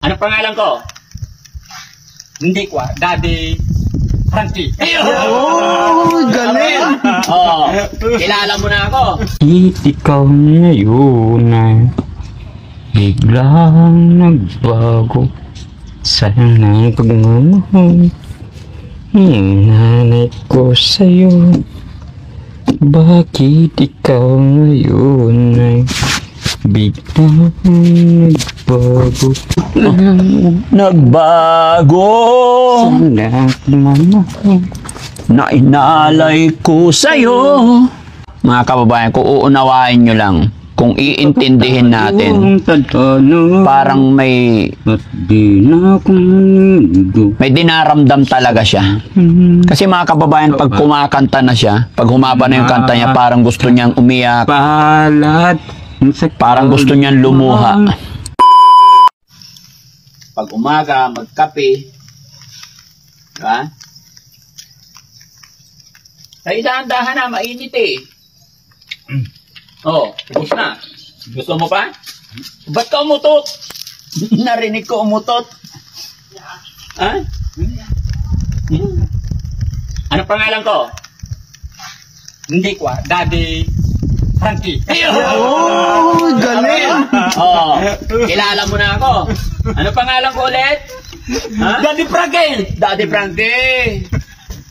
Ano pangalan ko? Hindi ko, Daddy Frankie. Oh, galing! Oo, kilala mo na ako. Ikaw ngayon ay biglang nagbago. Sayang na pagmamahal ng nanay ko sa'yo. Bakit ikaw ngayon ay biglang nagbago? Nagbago Sana pagmamahal na inalay ko sa'yo. Mga kababayan, kung uunawain nyo lang, kung iintindihin natin, parang may dinaramdam talaga siya. Kasi mga kababayan, pag kumakanta na siya, pag humaba na yung kanta niya, parang gusto niyang umiyak. Parang gusto niyang lumuha. Pag umaga, magkape. Diba? Sa dahan-dahan na, mainit eh. Oh, ubos na. Gusto mo pa? Ba't ka umutot? Narinig ko umutot. Ha? Ano pangalan ko? Hindi ko, Daddy Frankie. Oh, galing! Oh, kilala mo na ako. Ano pangalan ko ulit? Ha? Daddy Frankie! Daddy Frankie.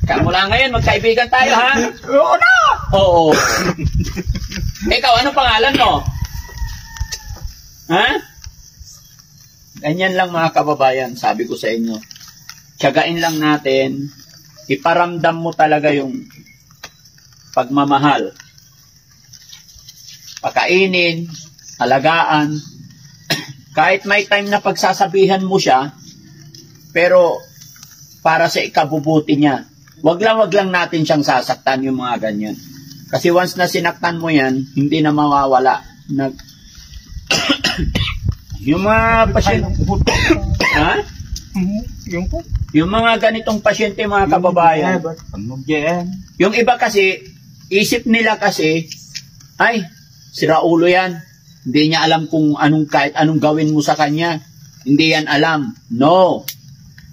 Kamula ngayon, magkaibigan tayo, ha? Oo na! Oo. Ikaw, ano pangalan mo? Ha? Ganyan lang mga kababayan, sabi ko sa inyo. Tiyagain lang natin, iparamdam mo talaga yung pagmamahal. Pakainin, alagaan, kahit may time na pagsasabihan mo siya, pero para sa ikabubuti niya. Wag lang natin siyang sasaktan yung mga ganyan. Kasi once na sinaktan mo yan, hindi na mawawala. Yung mga pasyente, ha? Yung mga ganitong pasyente, mga kababayan, yung iba kasi, isip nila kasi, ay, sira ulo yan. Hindi niya alam kung kahit anong gawin mo sa kanya. Hindi yan alam. No.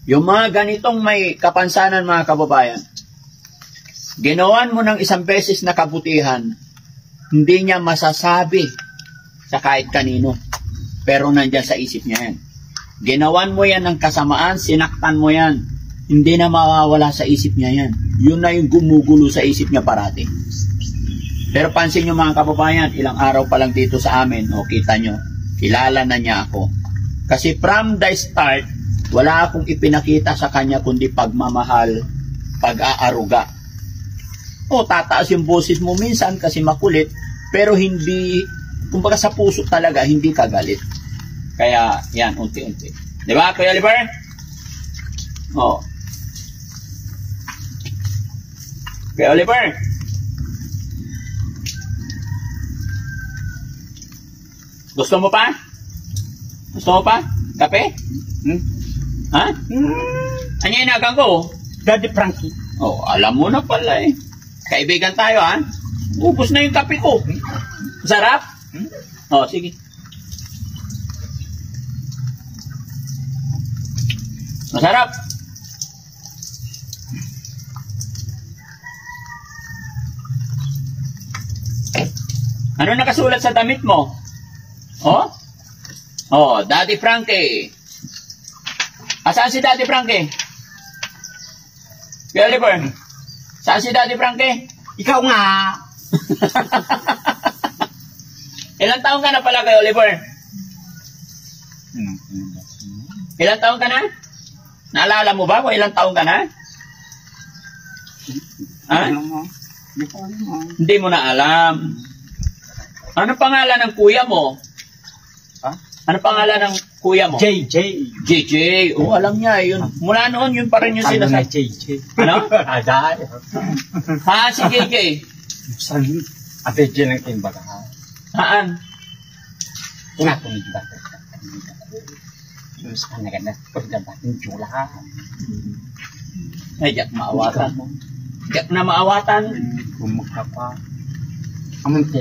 Yung mga ganitong may kapansanan, mga kababayan, ginawan mo ng isang beses na kabutihan, hindi niya masasabi sa kahit kanino. Pero nandyan sa isip niya yan. Ginawan mo yan ng kasamaan, sinaktan mo yan. Hindi na mawawala sa isip niya yan. Yun na yung gumugulo sa isip niya parati. Pero pansin nyo mga kababayan, ilang araw pa lang dito sa amin, o kita nyo, kilala na niya ako. Kasi from the start, wala akong ipinakita sa kanya kundi pagmamahal, pag-aaruga. O tataas yung boses mo minsan kasi makulit, pero hindi, kumbaga sa puso talaga, hindi ka galit. Kaya yan, unti-unti. Di ba, Kuya Oliver? O. Kuya Oliver? Gusto mo pa? Gusto mo pa? Kape? Ha? Ano yung inagang ko? Daddy Frankie. Oh, alam mo na pala eh. Kaibigan tayo ha? Ubus na yung kape ko. Sarap? Oh, sige. Masarap. Ano nakasulat sa damit mo? Oh? Oh, Daddy Frankie. Saan si Daddy Frankie? Kuya Oliver, saan si Daddy Frankie? Ikaw nga. Ilang taon ka na pala, Kuya Oliver? Ilang taon ka na? Naalala mo ba kung ilang taon ka na? Ha? Hindi mo na alam. Ano pangalan ng kuya mo? Ha? Ano pangalan ng kuya mo? JJ. JJ. Oh, alam niya. Yun. Mula noon, yun pa rin yung sinasabi. JJ. Ano? Aday. Ha, si JJ. Saan? Ate Jen ang timbaga. Haan? Inakong di ba? Terus kan na pagdating jula. Ay, yak maawatan. Yak na maawatan. Kumukha pa. Amunti.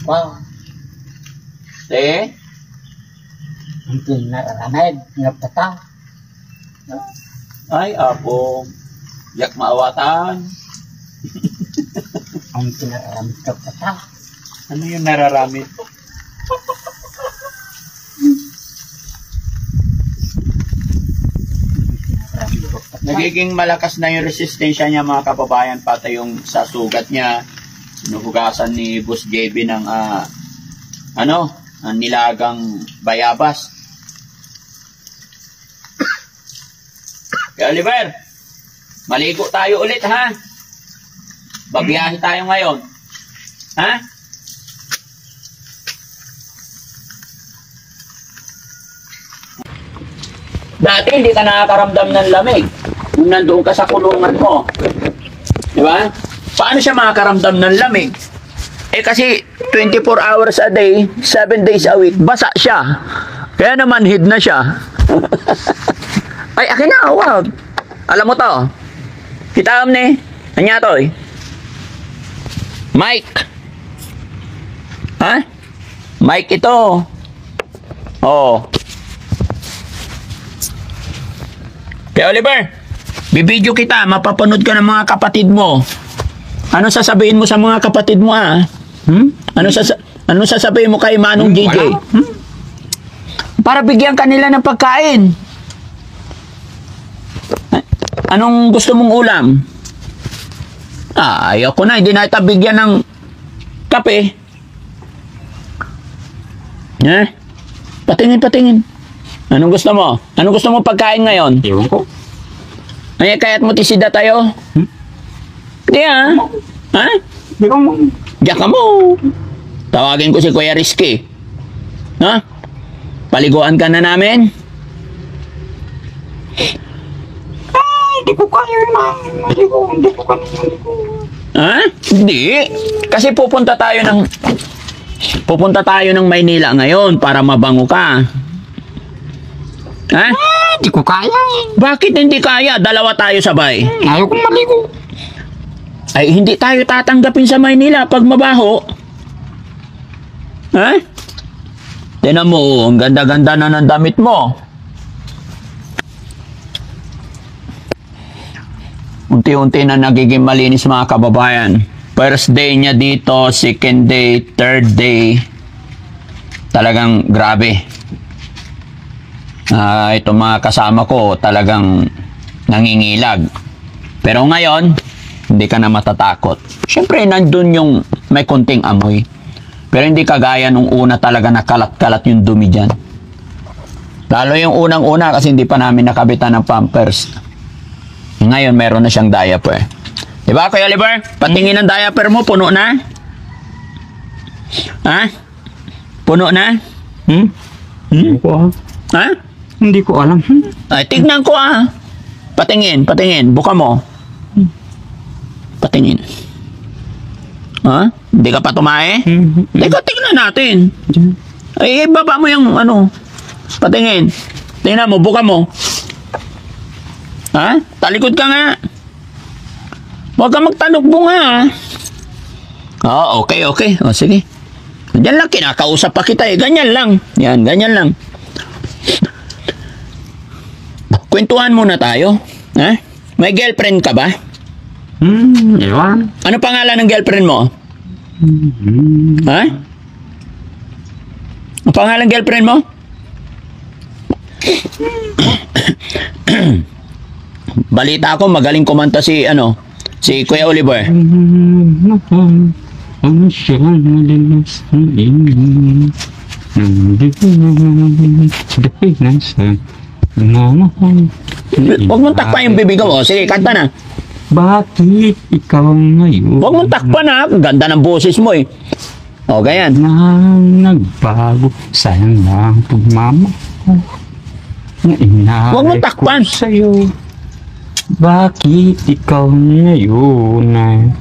Wow. Eh? Hindi nararamid ng bata. Ay, apo. Yak maawatan. Ang pinararamid ng bata. Ano yung nararamit? Nagiging malakas na yung resistensya niya mga kababayan, pati yung sa sugat niya. Sinuhugasan ni Boss JB ng ang nilagang bayabas. Kaya Oliver, maligo tayo ulit ha. Babiyahe tayo ngayon. Ha? Dati hindi ka nakakaramdam ng lamig kung nandoon ka sa kulungan mo. Di ba? Paano siya makakaramdam ng lamig? Eh kasi 24 hours a day, 7 days a week, basa siya. Kaya naman hid na siya. Ay, akin na, wag. Alam mo to. Kita ni. Kanya to eh. Mike. Ha? Mike ito. Oh. Kaya Oliver, bibidyo kita, mapapanood ka ng mga kapatid mo. Ano sasabihin mo sa mga kapatid mo Ano sasabihin mo kay Manong DJ? Para bigyan kanila ng pagkain. Anong gusto mong ulam? Ayaw ko na, hindi na kita bigyan ng kape. Patingin. Anong gusto mo? Anong gusto mo pagkain ngayon? Ewan ko. Ay, kaya't mo tisida tayo? Hindi ha? Di ko mo. Diyan ka mo. Tawagin ko si Kuya Rizky. Ha? Paliguan ka na namin? Hindi ko kaya na. Hindi ko kaya. Ha? Hindi. Kasi pupunta tayo ng Maynila ngayon para mabango ka. Ha? Hindi ko kaya. Bakit hindi kaya? Dalawa tayo sabay. Ayaw kong maligo. Ay, hindi tayo tatanggapin sa Maynila pag mabaho. Ha? Tinan mo, ang ganda-ganda na ng damit mo. Unti-unti na nagiging malinis mga kababayan. First day niya dito, second day, third day. Talagang grabe. Itong mga kasama ko talagang nangingilag. Pero ngayon, hindi ka na matatakot. Siyempre, nandun yung may konting amoy. Pero hindi kagaya nung una talaga nakalat-kalat yung dumi dyan. Lalo yung unang-una kasi hindi pa namin nakabitan ng pampers. Ngayon, meron na siyang diaper. Diba, Kuya Oliver? Patingin ng diaper mo, puno na? Ha? Puno na? Hindi ko Ha? Hindi ko alam. Ay, tignan ko Patingin. Buka mo. Patingin. Ha? Hindi ka pa tumae? Teka, tignan natin. Ay, baba mo yung Patingin. Tingnan mo, buka mo. Ha? Talikod ka nga. Huwag ka magtanukbong ha. Okay. O, sige. Ganyan lang, kinakausap pa kita Ganyan lang. Yan, ganyan lang. Kwentuhan muna tayo. Ha? May girlfriend ka ba? Ewan. Ano pangalan ng girlfriend mo? Ha? Ang pangalan ng girlfriend mo? Balita ako, magaling kumanta si Kuya Oliver. Huwag mong takpan yung bibig mo. Sige, kanta na. Bakit ikaw ngayon? Huwag mong takpan Ganda ng boses mo O, ganyan. Nang nagbago, sayang lang pagmamahal. Huwag mong takpan. Sa'yo. Bakit ikaw ngayon ay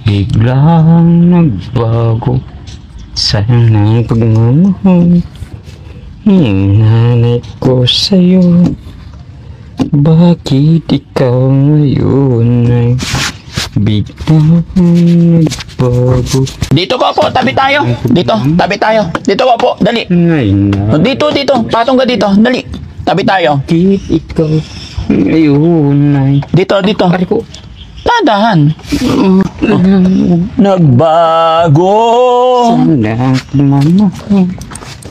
biglang nagbago? Sayang lang pagmamahal. Hinanay ko sa'yo. Bakit ikaw ngayon ay biglang nagbago. Dito ko po, tabi tayo. Dito, tabi tayo. Dito ko po, dali. Ngayon na Dito, patong ka dito, dali. Tabi tayo. bakit ikaw ngayon ay Dito. Pare ko. Tadahan. Nagbago Sana mama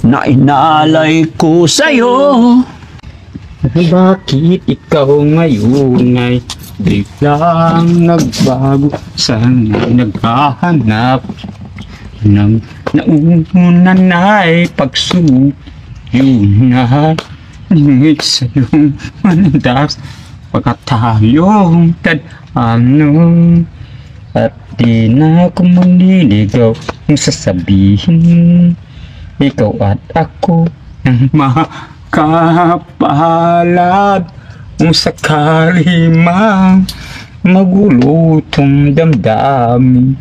na inalay ko sa'yo. bakit ikaw ngayon ay biglang nagbago. Sana naghahanap ng nauunan ay pagsuyo na ningit sa iyong mandas pagkat tayong tadhano at di na ako manliligaw kung sasabihin ikaw at ako ang makapalad kung sakali mang magulo tong damdamin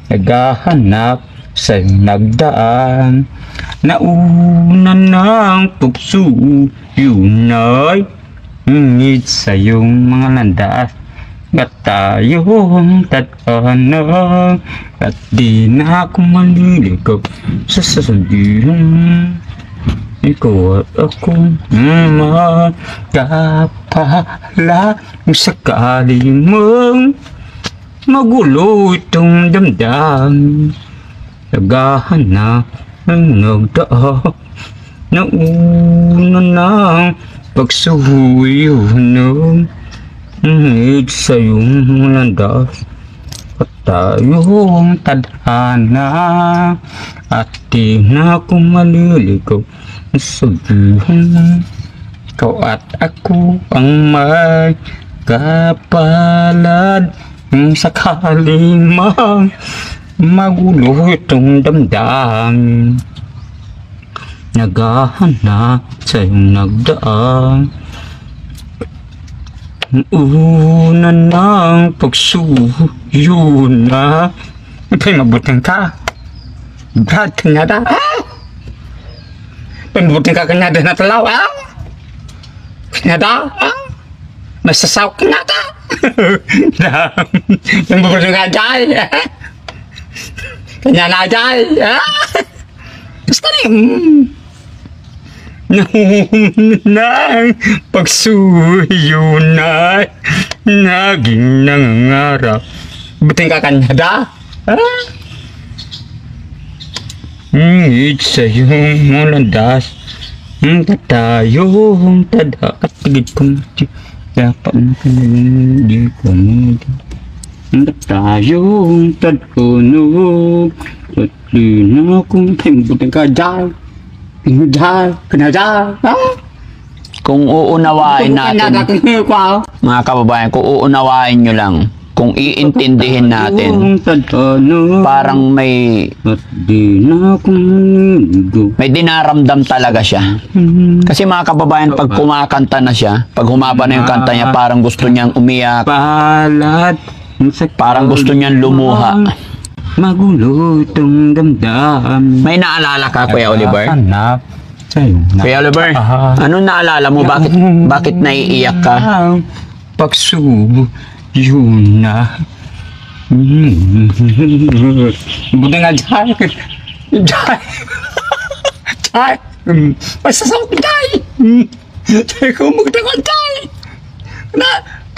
naghahanap sa iyong nagdaan nauna ng tukso yun ay ngit sa iyong mga landas at tayong tadhana at di na ako maliligaw sa sasabihin ikaw at ako magkapala kung sakali mong magulo itong damdamin naghahanap ng nagdaan nauna ng pagsuyo ng ngit sa iyong landas at tayong tadhana at di na ako maliligaw sabihin ikaw at ako ang may kapalad kung sakali mang magulo itong damdamin naghahanap sa iyong nagdaan una ng pagsuyo na may mabuting ka Brad Kanyada may mabuting ka Kanyada na talaw Kanyada masasaw Kanyada may mabuting ka Jai Kanyada Jai basta rin nang pagsuyo na naging nangangarap buting ka Kanyada ngit sa iyong landas katayong tada at tigid ko dapat na hindi ko katayong tadpunog at di na akong buting ka Jai Kung uunawain natin, mga kababayan, kung uunawain nyo lang, kung iintindihin natin, parang may dinaramdam talaga siya. Kasi mga kababayan, pag kumakanta na siya, pag humaba na yung kanta niya, parang gusto niyang umiyak, parang gusto niyang lumuha. Magulo itong damdam. May naalala ka, Kuya Oliver? Kuya Oliver, anong naalala mo? Bakit naiiyak ka? Pagsubo, yun na. Buti nga Jai. Jai. Masasawag Jai. Jai ko magtagal Jai.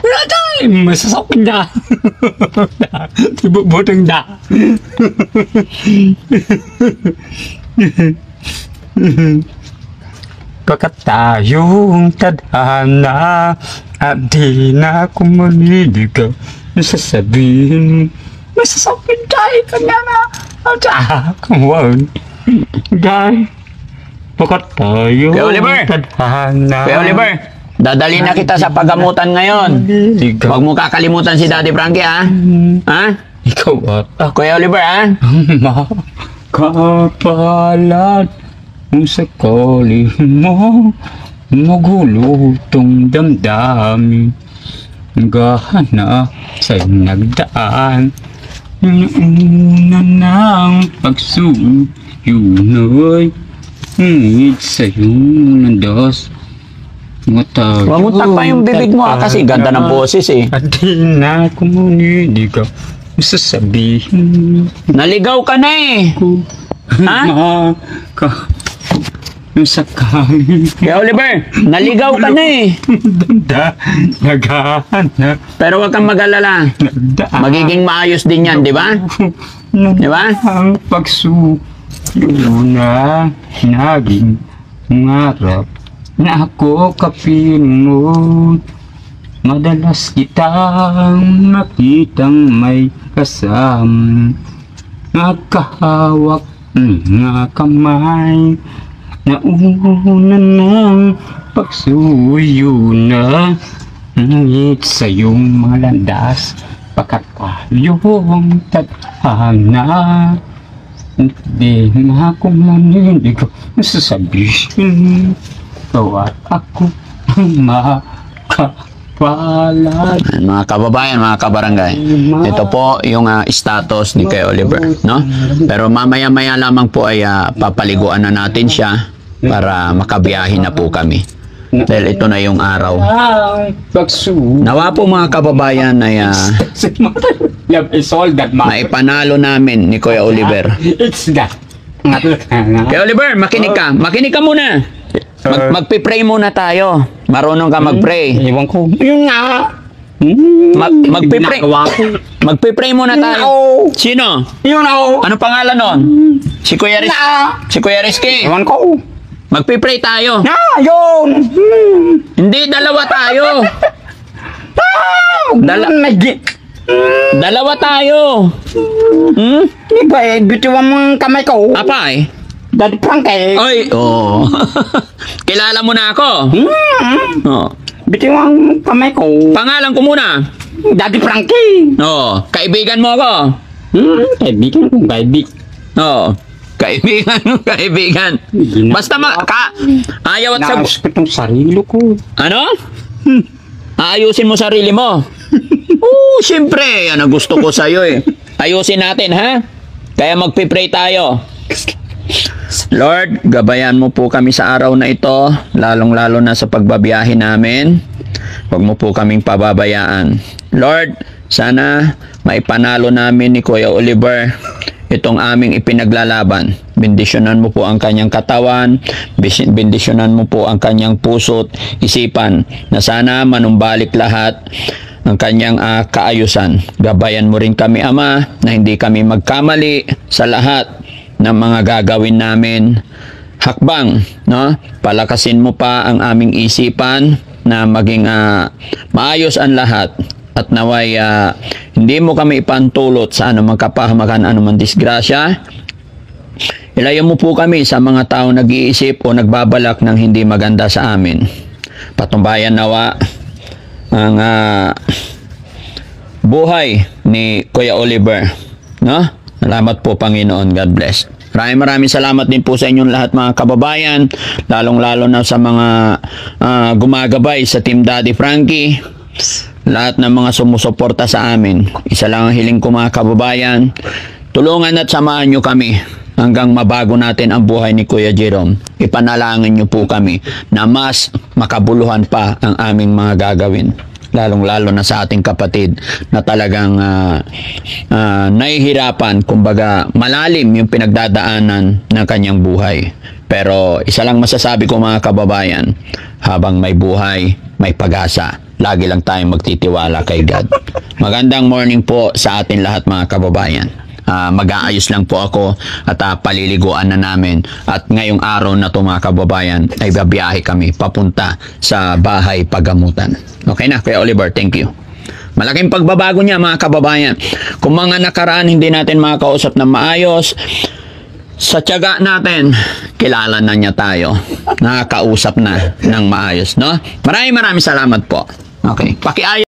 Wala Jai. Masasawag Jai. Butang Jai. Pagkat tayong tadhana at di na ako maniligaw sasabihin masasawag Jai kanya na kumawag Jai pagkat tayong tadhana. Kuya Oliver, dadali na kita sa pagamutan ngayon. Huwag mo kakalimutan si Daddy Frankie, ha? Ha? Ikaw at Kuya Oliver, ha? makapalad kung sakali mo magulo tong damdamin naghahanap sa nagdaan una ng pagsuyo na'y ngit sa iyong landas Mata. Mamuntak pa yung bibig mo kasi ganda ng boses eh. At di na ako muna, di ka sasabihin Naligaw ka na eh. ko. Ha? Yung sakali. Kaya Oliver, naligaw ka na eh. Naghahanap. Pero wag kang mag-alala. Magiging maayos din yan, di ba? Di ba? Ang pagsuyo na naging ngarap na ako kapinunod. Madalas kitang makitang may kasam, nagkahawak nga kamay, nauna ng pagsuyo na ngit sa iyong mga landas, pagkakayong tadhana. Hindi na ako maninig sasabihin ikaw at ako ang makapalad. Mga kababayan, mga kabarangay, ito po yung status ni Kuya Oliver, no? Pero mamaya-maya lamang po ay papaliguan na natin siya para makabiyahe na po kami. Dahil ito na yung araw. Ang pagsuyo. Nawa po mga kababayan na Love is all that matters. maipanalo namin ni Kuya Oliver. It's that. Kuya Oliver, makinig ka. Makinig ka muna. Magpipray muna tayo. Marunong ka magpray. Iwan ko. Yun nga. Magpipray. Ginagawa ko. Magpipray muna tayo. Sino? Yun ako. Ano pangalan nun? Si Kuya Rizky. Iwan ko. Magpipray tayo. Yun. Hindi, dalawa tayo. Dalawa tayo. Di ba eh, bitiwan mo ang kamay ko. Apa eh? Daddy Frankie. Oy, oh. Kilala mo na ako. Oh. Bitiwan mo ang kamay ko. Pangalan ko muna. Daddy Frankie. Oh, kaibigan mo ako. Kaibigan kong kaibigan. Oh, kaibigan. Basta ayaw at Naayos ko itong sarili ko. Ano? Ayusin mo sarili mo. Siyempre, yan ang gusto ko sa'yo eh. Ayusin natin, ha? Kaya magpipray tayo. Lord, gabayan mo po kami sa araw na ito, lalong-lalo na sa pagbabiyahe namin. Huwag mo po kaming pababayaan. Lord, sana maipanalo namin ni Kuya Oliver itong aming ipinaglalaban. Bendisyonan mo po ang kanyang katawan, bendisyonan mo po ang kanyang puso't isipan, na sana manumbalik lahat ang kanyang kaayusan. Gabayan mo rin kami, Ama, na hindi kami magkamali sa lahat ng mga gagawin namin. Hakbang, no? Palakasin mo pa ang aming isipan na maging maayos ang lahat. At naway hindi mo kami ipantulot sa anumang kapahamakan, anumang disgrasya. Ilayo mo po kami sa mga tao nag-iisip o nagbabalak ng hindi maganda sa amin. Patumbayan nawa ang buhay ni Kuya Oliver, no? Salamat po, Panginoon. God bless. Maraming salamat din po sa inyong lahat, mga kababayan, lalong-lalo na sa mga gumagabay sa Team Daddy Frankie, lahat ng mga sumusuporta sa amin. Isa lang ang hiling ko, mga kababayan, tulungan at samahan nyo kami hanggang mabago natin ang buhay ni Kuya Jerome. Ipanalangin nyo po kami na mas makabuluhan pa ang aming mga gagawin, lalong-lalo na sa ating kapatid na talagang nahihirapan, kumbaga malalim yung pinagdadaanan ng kanyang buhay. Pero isa lang masasabi ko, mga kababayan, habang may buhay, may pag-asa. Lagi lang tayong magtitiwala kay God. Magandang morning po sa atin lahat, mga kababayan. Mag-aayos lang po ako at paliliguan na namin. At ngayong araw na ito, mga kababayan, ay babiyahe kami papunta sa bahay paggamutan. Okay na, Kuya Oliver, thank you. Malaking pagbabago niya, mga kababayan. Kung mga nakaraan hindi natin makakausap na maayos, sa tiyaga natin, kilala na niya tayo. Nakakausap na ng maayos, no? Maraming salamat po. Okay, pakiayos.